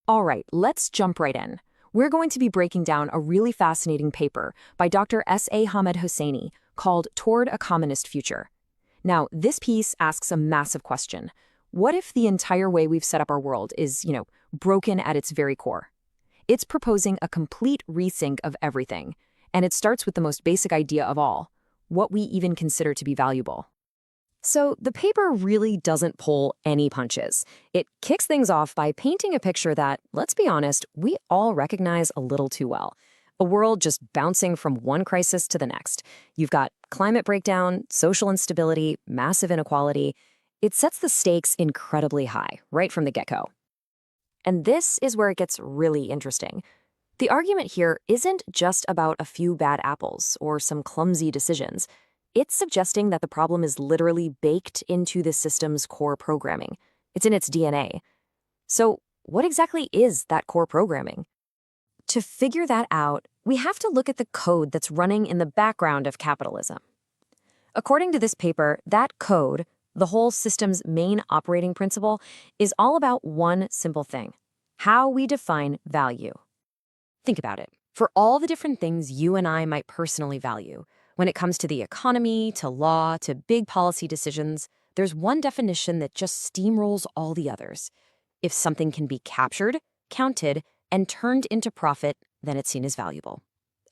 All right, let's jump right in. We're going to be breaking down a really fascinating paper by Dr. S.A. Hamed Hosseini called Toward a Communist Future. Now, this piece asks a massive question. What if the entire way we've set up our world is, broken at its very core? It's proposing a complete resync of everything, and it starts with the most basic idea of all, what we even consider to be valuable. So the paper really doesn't pull any punches. It kicks things off by painting a picture that, let's be honest, we all recognize a little too well. A world just bouncing from one crisis to the next. You've got climate breakdown, social instability, massive inequality. It sets the stakes incredibly high, right from the get-go. And this is where it gets really interesting. The argument here isn't just about a few bad apples or some clumsy decisions. It's suggesting that the problem is literally baked into the system's core programming. It's in its DNA. So, what exactly is that core programming? To figure that out, we have to look at the code that's running in the background of capitalism. According to this paper, that code, the whole system's main operating principle, is all about one simple thing: how we define value. Think about it. For all the different things you and I might personally value, when it comes to the economy, to law, to big policy decisions, there's one definition that just steamrolls all the others. If something can be captured, counted, and turned into profit, then it's seen as valuable.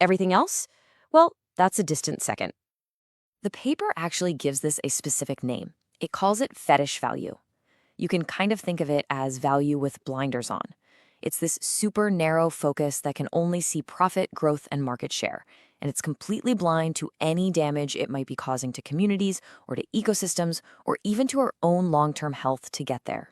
Everything else? Well, that's a distant second. The paper actually gives this a specific name. It calls it fetish value. You can kind of think of it as value with blinders on. It's this super narrow focus that can only see profit, growth, and market share, and it's completely blind to any damage it might be causing to communities or to ecosystems or even to our own long-term health to get there.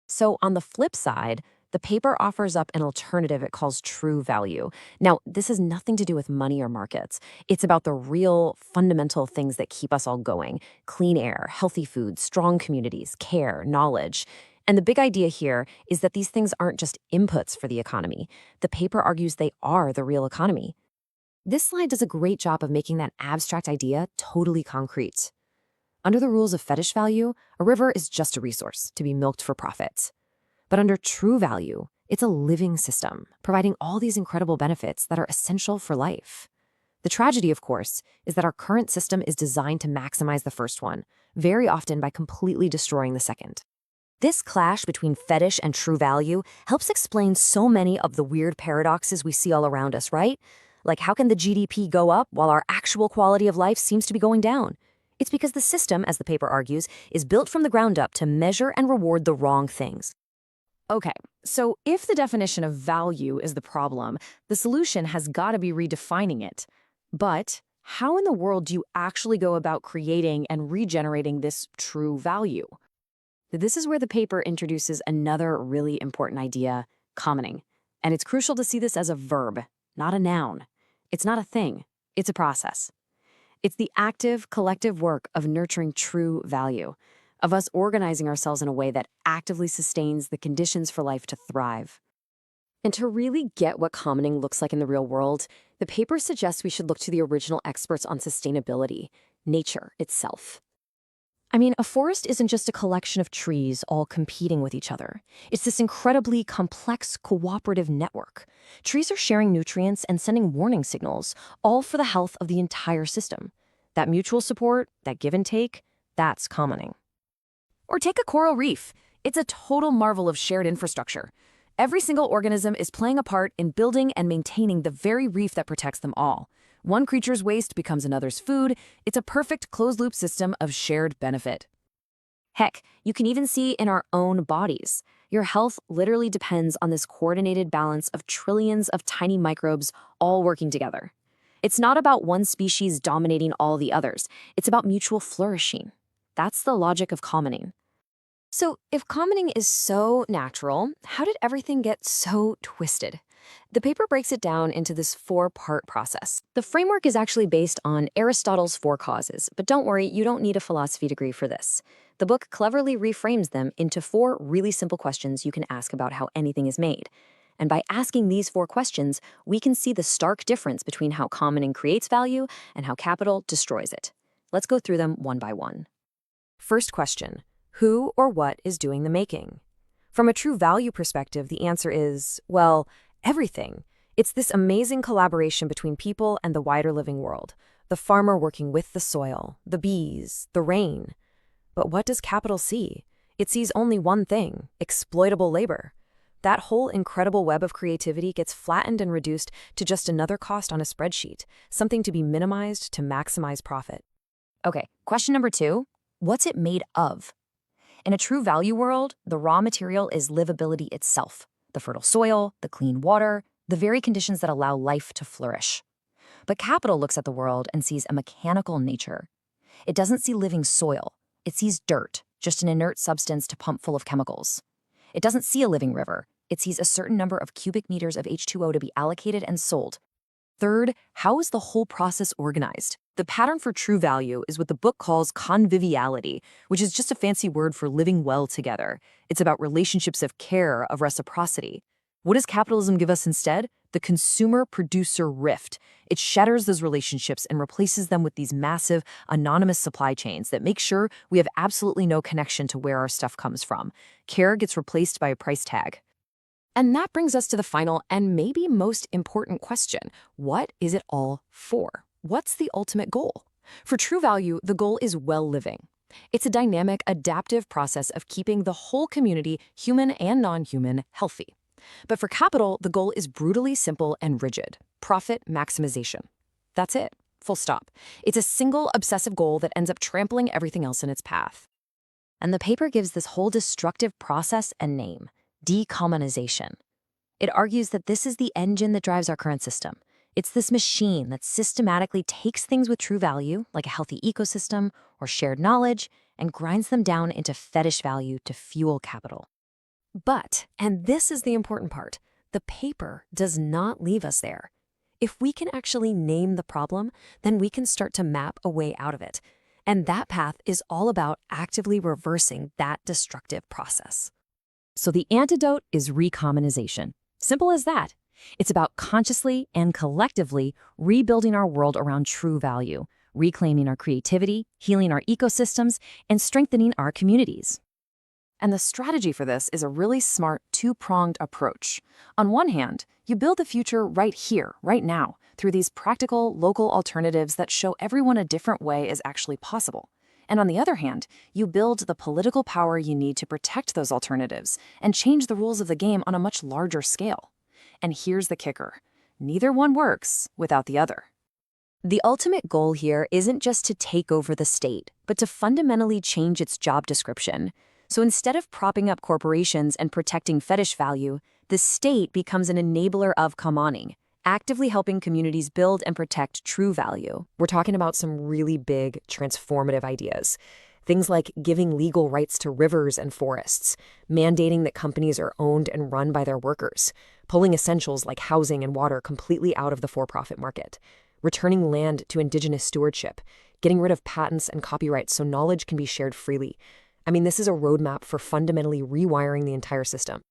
So on the flip side, the paper offers up an alternative it calls true value. Now, this has nothing to do with money or markets. It's about the real fundamental things that keep us all going: clean air, healthy food, strong communities, care, knowledge. And the big idea here is that these things aren't just inputs for the economy. The paper argues they are the real economy. This slide does a great job of making that abstract idea totally concrete. Under the rules of fetish value, a river is just a resource to be milked for profit. But under true value, it's a living system, providing all these incredible benefits that are essential for life. The tragedy, of course, is that our current system is designed to maximize the first one, very often by completely destroying the second. This clash between fetish and true value helps explain so many of the weird paradoxes we see all around us, right? Like, how can the GDP go up while our actual quality of life seems to be going down? It's because the system, as the paper argues, is built from the ground up to measure and reward the wrong things. Okay, so if the definition of value is the problem, the solution has got to be redefining it. But how in the world do you actually go about creating and regenerating this true value? This is where the paper introduces another really important idea: commoning. And it's crucial to see this as a verb, not a noun. It's not a thing, it's a process. It's the active, collective work of nurturing true value, of us organizing ourselves in a way that actively sustains the conditions for life to thrive. And to really get what commoning looks like in the real world, the paper suggests we should look to the original experts on sustainability: nature itself. I mean, a forest isn't just a collection of trees all competing with each other. It's this incredibly complex cooperative network. Trees are sharing nutrients and sending warning signals, all for the health of the entire system. That mutual support, that give and take, that's commoning. Or take a coral reef. It's a total marvel of shared infrastructure. Every single organism is playing a part in building and maintaining the very reef that protects them all. One creature's waste becomes another's food. It's a perfect closed-loop system of shared benefit. Heck, you can even see in our own bodies. Your health literally depends on this coordinated balance of trillions of tiny microbes all working together. It's not about one species dominating all the others. It's about mutual flourishing. That's the logic of commoning. So, if commoning is so natural, how did everything get so twisted? The paper breaks it down into this four-part process. The framework is actually based on Aristotle's four causes, but don't worry, you don't need a philosophy degree for this. The book cleverly reframes them into four really simple questions you can ask about how anything is made. And by asking these four questions, we can see the stark difference between how commoning creates value and how capital destroys it. Let's go through them one by one. First question: who or what is doing the making? From a true value perspective, the answer is, well, everything. It's this amazing collaboration between people and the wider living world. The farmer working with the soil, the bees, the rain. But what does capital see? It sees only one thing: exploitable labor. That whole incredible web of creativity gets flattened and reduced to just another cost on a spreadsheet, something to be minimized to maximize profit. Okay, question number 2. What's it made of? In a true value world, the raw material is livability itself: the fertile soil, the clean water, the very conditions that allow life to flourish. But capital looks at the world and sees a mechanical nature. It doesn't see living soil. It sees dirt, just an inert substance to pump full of chemicals. It doesn't see a living river. It sees a certain number of cubic meters of H2O to be allocated and sold. Third, how is the whole process organized? The pattern for true value is what the book calls conviviality, which is just a fancy word for living well together. It's about relationships of care, of reciprocity. What does capitalism give us instead? The consumer-producer rift. It shatters those relationships and replaces them with these massive, anonymous supply chains that make sure we have absolutely no connection to where our stuff comes from. Care gets replaced by a price tag. And that brings us to the final and maybe most important question. What is it all for? What's the ultimate goal? For true value, the goal is well living. It's a dynamic, adaptive process of keeping the whole community, human and non-human, healthy. But for capital, the goal is brutally simple and rigid: profit maximization. That's it. Full stop. It's a single obsessive goal that ends up trampling everything else in its path. And the paper gives this whole destructive process a name: decommonization. It argues that this is the engine that drives our current system. It's this machine that systematically takes things with true value, like a healthy ecosystem or shared knowledge, and grinds them down into fetish value to fuel capital. But, and this is the important part, the paper does not leave us there. If we can actually name the problem, then we can start to map a way out of it. And that path is all about actively reversing that destructive process. So the antidote is recommonization. Simple as that. It's about consciously and collectively rebuilding our world around true value, reclaiming our creativity, healing our ecosystems, and strengthening our communities. And the strategy for this is a really smart two-pronged approach. On one hand, you build the future right here, right now, through these practical, local alternatives that show everyone a different way is actually possible. And on the other hand, you build the political power you need to protect those alternatives and change the rules of the game on a much larger scale. And here's the kicker: neither one works without the other. The ultimate goal here isn't just to take over the state, but to fundamentally change its job description. So instead of propping up corporations and protecting fetish value, the state becomes an enabler of commoning, actively helping communities build and protect true value. We're talking about some really big, transformative ideas. Things like giving legal rights to rivers and forests, mandating that companies are owned and run by their workers, pulling essentials like housing and water completely out of the for-profit market, returning land to indigenous stewardship, getting rid of patents and copyrights so knowledge can be shared freely. I mean, this is a roadmap for fundamentally rewiring the entire system.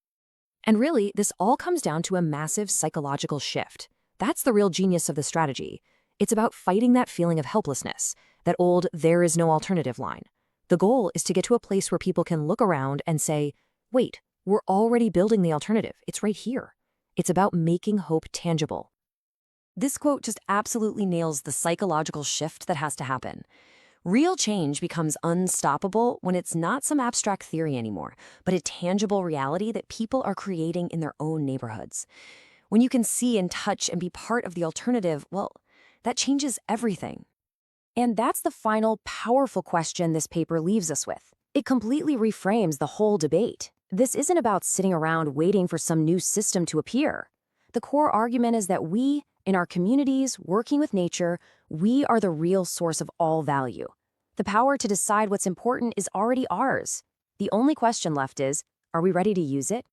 And really, this all comes down to a massive psychological shift. That's the real genius of the strategy. It's about fighting that feeling of helplessness, that old "there is no alternative" line. The goal is to get to a place where people can look around and say, wait, we're already building the alternative. It's right here. It's about making hope tangible. This quote just absolutely nails the psychological shift that has to happen. Real change becomes unstoppable when it's not some abstract theory anymore, but a tangible reality that people are creating in their own neighborhoods. When you can see and touch and be part of the alternative, well, that changes everything. And that's the final powerful question this paper leaves us with. It completely reframes the whole debate. This isn't about sitting around waiting for some new system to appear. The core argument is that we, in our communities, working with nature, we are the real source of all value. The power to decide what's important is already ours. The only question left is, are we ready to use it?